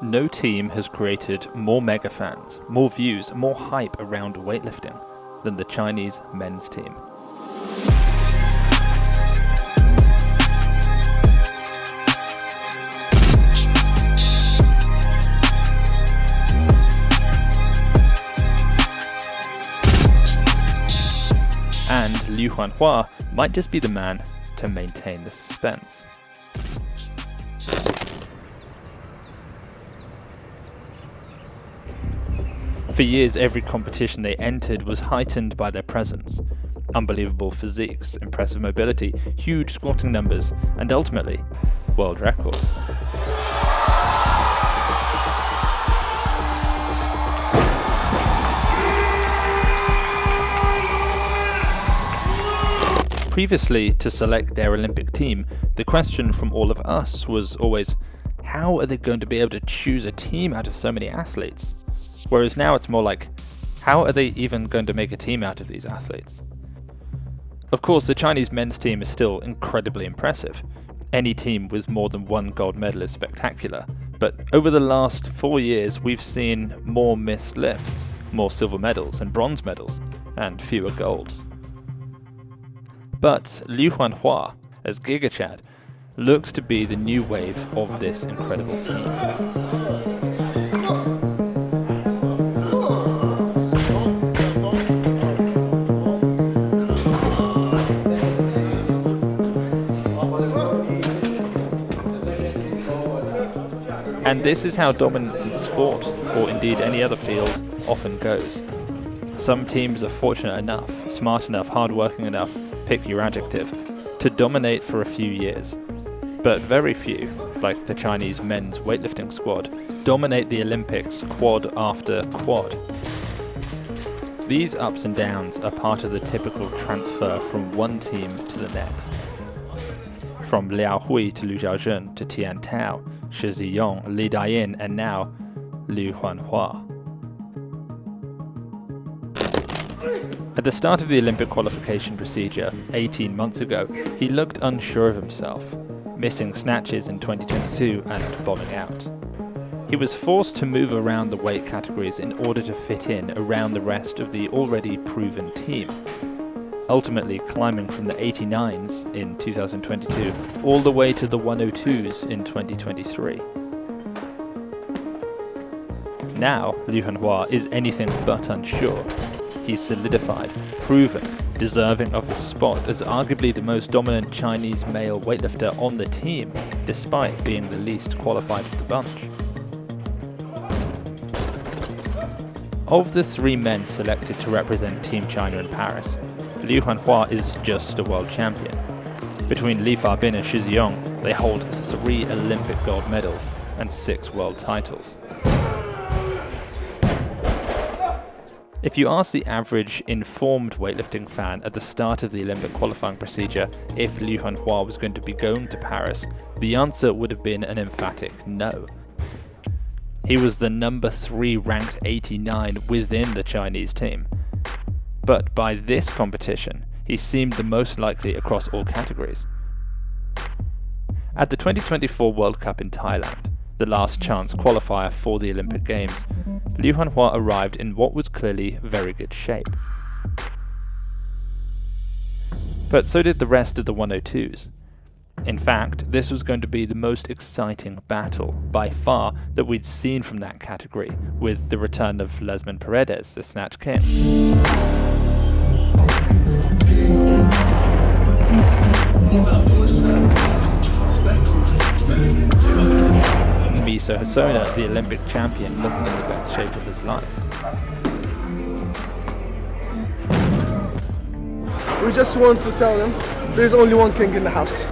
no team has created more mega fans, more views, more hype around weightlifting than the Chinese men's team. And Liu Huanhua might just be the man to maintain the suspense. For years, every competition they entered was heightened by their presence. Unbelievable physiques, impressive mobility, huge squatting numbers, and ultimately, world records. Previously, to select their Olympic team, the question from all of us was always, how are they going to be able to choose a team out of so many athletes? Whereas now it's more like, how are they even going to make a team out of these athletes? Of course, the Chinese men's team is still incredibly impressive. Any team with more than one gold medal is spectacular. But over the last 4 years, we've seen more missed lifts, more silver medals and bronze medals, and fewer golds. But Liu Huanhua, as Giga Chad, looks to be the new wave of this incredible team. And this is how dominance in sport, or indeed any other field, often goes. Some teams are fortunate enough, smart enough, hardworking enough, pick your adjective, to dominate for a few years. But very few, like the Chinese men's weightlifting squad, dominate the Olympics quad after quad. These ups and downs are part of the typical transfer from one team to the next. From Liao Hui to Liu Xiaozhen to Tian Tao, Shi Ziyong, Li Dayin, and now Liu Huanhua. At the start of the Olympic qualification procedure 18 months ago, he looked unsure of himself, missing snatches in 2022 and bombing out. He was forced to move around the weight categories in order to fit in around the rest of the already proven team, ultimately climbing from the 89s in 2022 all the way to the 102s in 2023. Now, Liu Huanhua is anything but unsure. He's solidified, proven, deserving of his spot as arguably the most dominant Chinese male weightlifter on the team, despite being the least qualified of the bunch. Of the 3 men selected to represent Team China in Paris, Liu Huanhua is just a world champion. Between Li Fabin and Shi Ziyong, they hold 3 Olympic gold medals and 6 world titles. If you ask the average informed weightlifting fan at the start of the Olympic qualifying procedure if Liu Huanhua was going to be going to Paris, the answer would have been an emphatic no. He was the number 3 ranked 89 within the Chinese team. But by this competition, he seemed the most likely across all categories. At the 2024 World Cup in Thailand, the last chance qualifier for the Olympic Games, Liu Huanhua arrived in what was clearly very good shape. But so did the rest of the 102s. In fact, this was going to be the most exciting battle, by far, that we'd seen from that category, with the return of Lesman Paredes, the Snatch King. Miso Hosono, the Olympic champion, looking in the best shape of his life. We just want to tell them there's only one king in the house.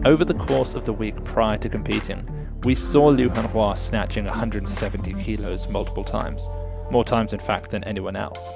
Over the course of the week prior to competing, we saw Liu Huanhua snatching 170 kilos multiple times, more times in fact than anyone else.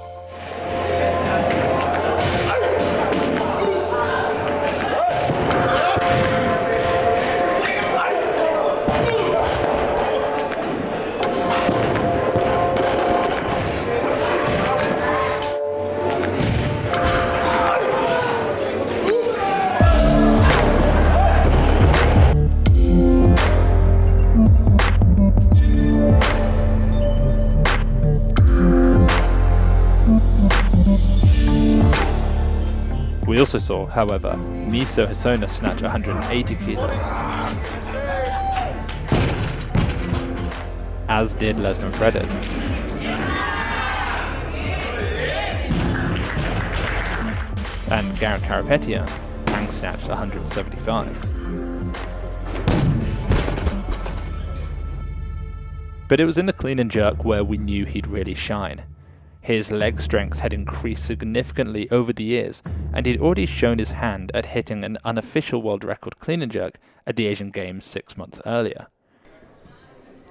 We also saw, however, Miso Hisona snatch 180 kilos, as did Lesman Fredes. And Garrett Karapetian hang snatched 175. But it was in the clean and jerk where we knew he'd really shine. His leg strength had increased significantly over the years, and he'd already shown his hand at hitting an unofficial world record clean and jerk at the Asian Games 6 months earlier.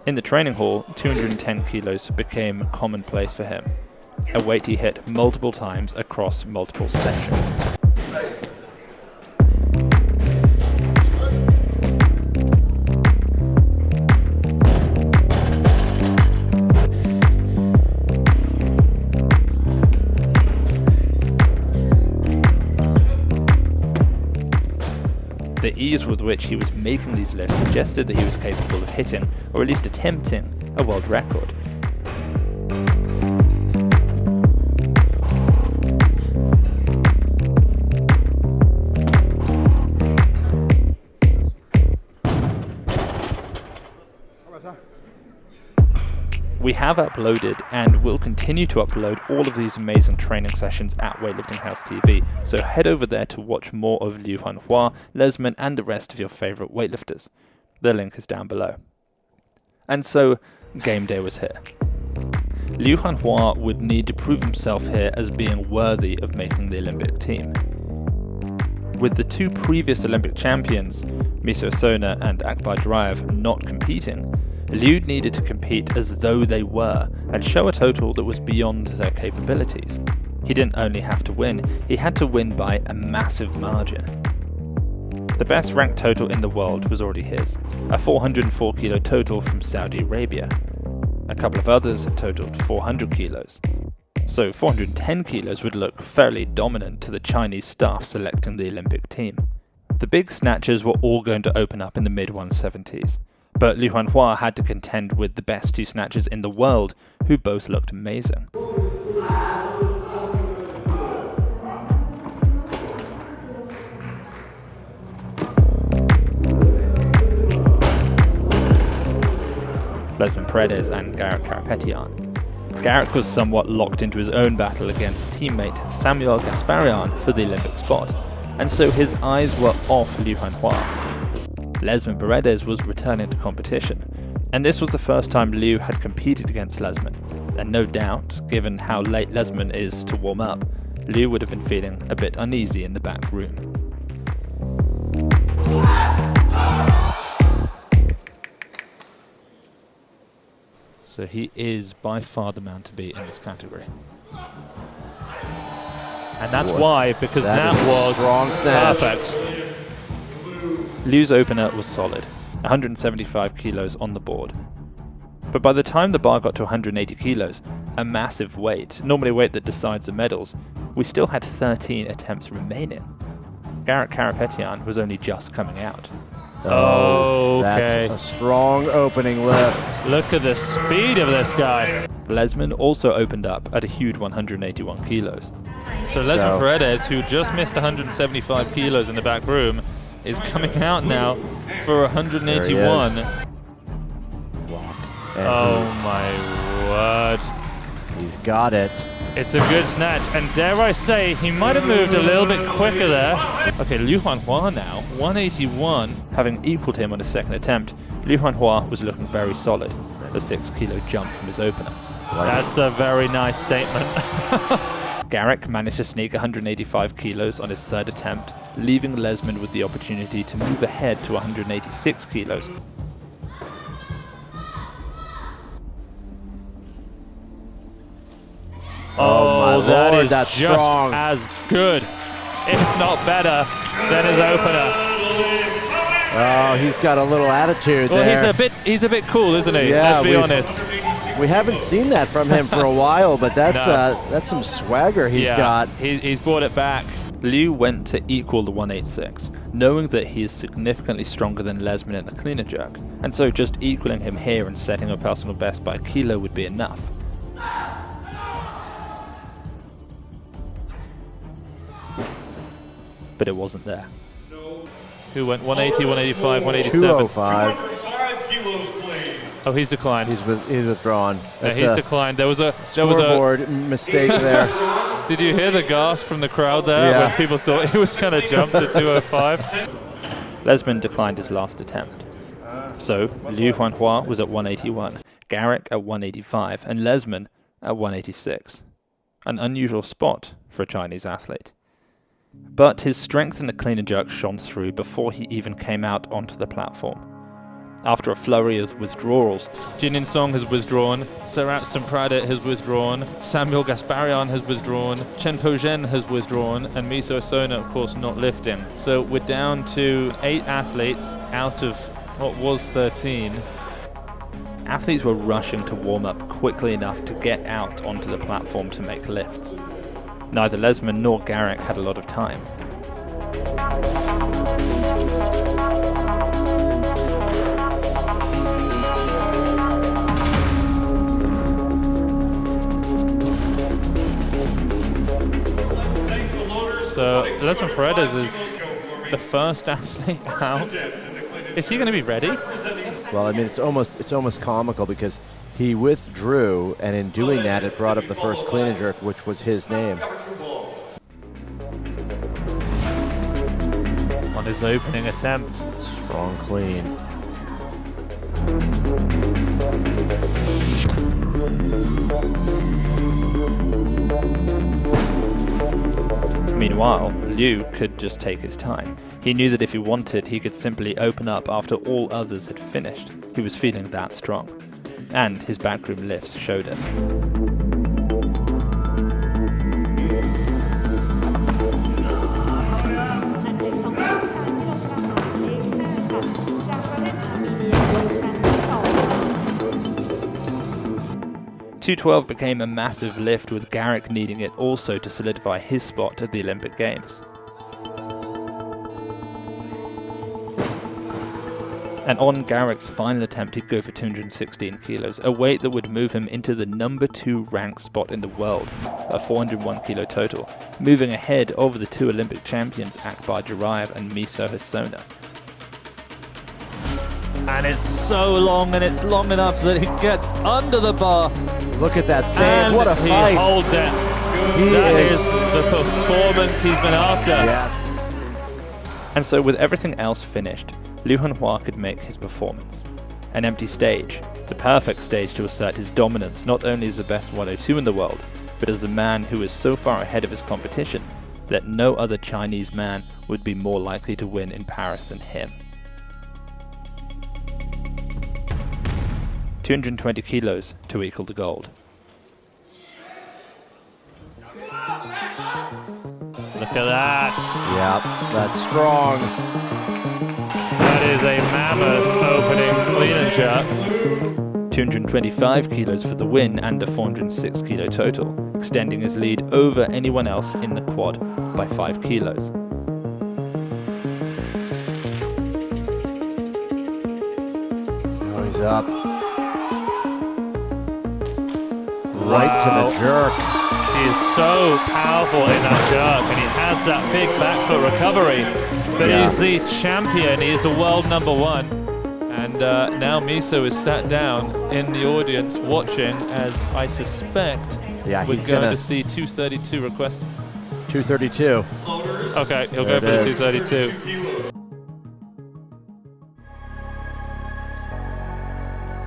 In the training hall, 210 kilos became commonplace for him, a weight he hit multiple times across multiple sessions. The ease with which he was making these lifts suggested that he was capable of hitting, or at least attempting, a world record. We have uploaded and will continue to upload all of these amazing training sessions at Weightlifting House TV, so head over there to watch more of Liu Huanhua, Lesman and the rest of your favourite weightlifters. The link is down below. And so, game day was here. Liu Huanhua would need to prove himself here as being worthy of making the Olympic team. With the two previous Olympic champions, Miso Hisona and Akbar Jurayev, not competing, Liu needed to compete as though they were and show a total that was beyond their capabilities. He didn't only have to win, he had to win by a massive margin. The best ranked total in the world was already his, a 404 kilo total from Saudi Arabia. A couple of others had totaled 400 kilos. So 410 kilos would look fairly dominant to the Chinese staff selecting the Olympic team. The big snatchers were all going to open up in the mid-170s. But Liu Huanhua had to contend with the best two snatchers in the world, who both looked amazing. Lesman Fredes and Garrett Karapetian. Garrett was somewhat locked into his own battle against teammate Samuel Gasparian for the Olympic spot, and so his eyes were off Liu Huanhua. Lesman Fredes was returning to competition, and this was the first time Liu had competed against Lesman, and no doubt, given how late Lesman is to warm up, Liu would have been feeling a bit uneasy in the back room. So he is by far the man to beat in this category. And that's why, because that was strong snatch. Perfect. Liu's opener was solid, 175 kilos on the board. But by the time the bar got to 180 kilos, a massive weight, normally a weight that decides the medals, we still had 13 attempts remaining. Garrett Karapetian was only just coming out. Oh, okay. That's a strong opening lift. Look at the speed of this guy. Lesman also opened up at a huge 181 kilos. So Lesman Fredes, who just missed 175 kilos in the back room, is coming out now for 181. Oh my word. He's got it. It's a good snatch, and dare I say, he might have moved a little bit quicker there. Okay, Liu Huanhua now, 181, having equaled him on his second attempt. Liu Huanhua was looking very solid, a 6 kilo jump from his opener. That's a very nice statement. Garrett managed to sneak 185 kilos on his third attempt, leaving Lesman with the opportunity to move ahead to 186 kilos. Oh my that Lord, is that's just strong. as good, if not better, than his opener. Oh, he's got a little attitude Well, there. he's a bit cool, isn't he? Yeah, Let's be honest. We haven't seen that from him for a while, but that's some swagger he's got. He's brought it back. Liu went to equal the 186, knowing that he is significantly stronger than Lesman in the clean and jerk, and so just equaling him here and setting a personal best by a kilo would be enough. but it wasn't there. Who went 180, 185, 187? 205. Oh, he's declined. He's withdrawn. Yeah, he's declined. There was a scoreboard mistake there. Did you hear the gasp from the crowd there when people thought he was going to jump to 205? Lesman declined his last attempt. So Liu Huanhua was at 181, Garrick at 185, and Lesman at 186. An unusual spot for a Chinese athlete. But his strength in the clean and jerk shone through before he even came out onto the platform. After a flurry of withdrawals, Jinin Song has withdrawn, Sarat Sampradet has withdrawn, Samuel Gasparian has withdrawn, Chen Po-zhen has withdrawn, and Miso Sona, of course, not lifting. So we're down to 8 athletes out of what was 13. Athletes were rushing to warm up quickly enough to get out onto the platform to make lifts. Neither Lesman nor Garrick had a lot of time. So Lesman Paredes is the first athlete out. Is he going to be ready? Well, I mean, it's almost comical because he withdrew, and in doing that, it brought up the first clean and jerk, which was his name. On his opening attempt. Strong clean. Meanwhile, Liu could just take his time. He knew that if he wanted, he could simply open up after all others had finished. He was feeling that strong. And his backroom lifts showed it. .212 became a massive lift, with Garrick needing it also to solidify his spot at the Olympic Games. And on Garrick's final attempt, he'd go for 216 kilos, a weight that would move him into the number 2 ranked spot in the world, a 401 kilo total, moving ahead over the 2 Olympic champions Akbar Jurayev and Miso Hasona. And it's so long, and it's long enough that he gets under the bar. Look at that save. And what a fight. He holds it. That is the performance he's been after. Yeah. And so with everything else finished, Liu Huanhua could make his performance. An empty stage, the perfect stage to assert his dominance not only as the best 102 in the world, but as a man who is so far ahead of his competition that no other Chinese man would be more likely to win in Paris than him. 220 kilos to equal the gold. Look at that. Yeah, that's strong. That is a mammoth opening clean and jerk. 225 kilos for the win and a 406 kilo total, extending his lead over anyone else in the quad by 5 kilos. Now he's up. Right to the jerk. He is so powerful in that jerk, and he has that big back foot recovery. But he's the champion, he's the world number 1. And now Miso is sat down in the audience watching, as I suspect we're going to see 232 requested. 232. Okay, he'll go for the 232.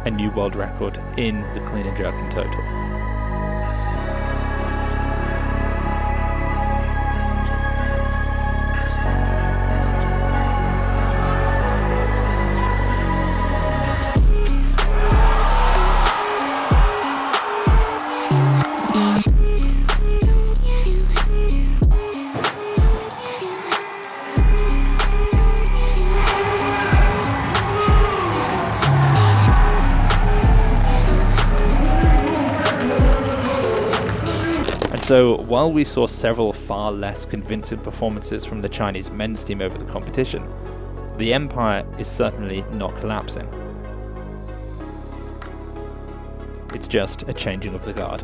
A new world record in the clean and jerk in total. So while we saw several far less convincing performances from the Chinese men's team over the competition, the empire is certainly not collapsing. It's just a changing of the guard.